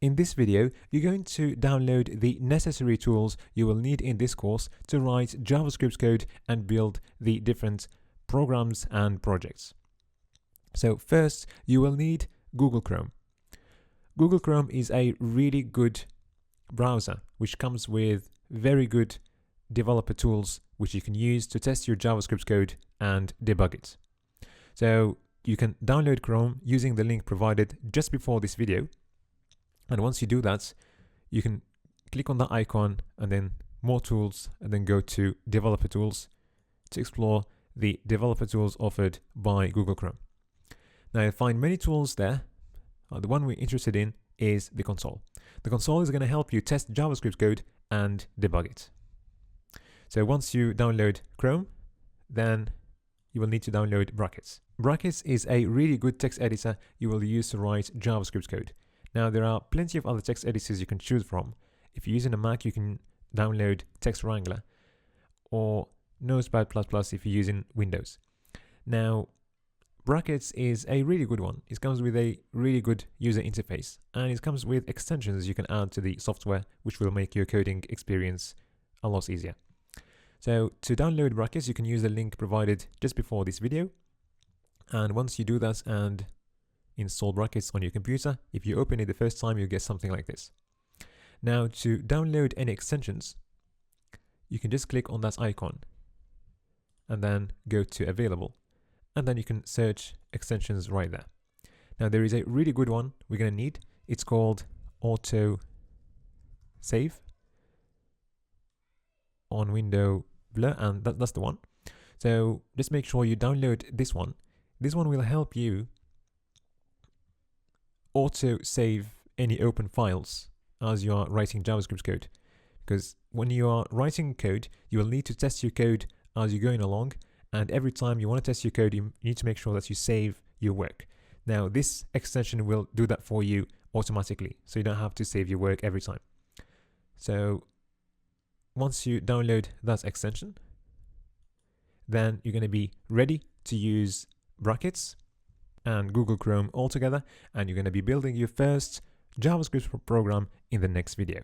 In this video, you're going to download the necessary tools you will need in this course to write JavaScript code and build the different programs and projects. So first, you will need Google Chrome. Google Chrome is a really good browser which comes with very good developer tools which you can use to test your JavaScript code and debug it. So you can download Chrome using the link provided just before this video. And once you do that, you can click on that icon and then more tools, and then go to developer tools to explore the developer tools offered by Google Chrome. Now you'll find many tools there. The one we're interested in is the console. The console is going to help you test JavaScript code and debug it. So once you download Chrome, then you will need to download Brackets. Brackets is a really good text editor you will use to write JavaScript code. Now there are plenty of other text editors you can choose from. If you're using a Mac, you can download Text Wrangler or Notepad++ if you're using Windows. Now Brackets is a really good one. It comes with a really good user interface, and it comes with extensions you can add to the software which will make your coding experience a lot easier. So to download Brackets, you can use the link provided just before this video. And once you do that and install Brackets on your computer, if you open it the first time, you'll get something like this. Now to download any extensions, you can just click on that icon and then go to available, and then you can search extensions right there. Now there is a really good one we're going to need. It's called Auto Save on Window Blur, and that's the one. So just make sure you download this one. This one will help you auto save any open files as you are writing JavaScript code, because when you are writing code, you will need to test your code as you're going along, and every time you want to test your code, you need to make sure that you save your work. Now this extension will do that for you automatically, so you don't have to save your work every time. So once you download that extension, then you're going to be ready to use Brackets and Google Chrome all together, and you're going to be building your first JavaScript program in the next video.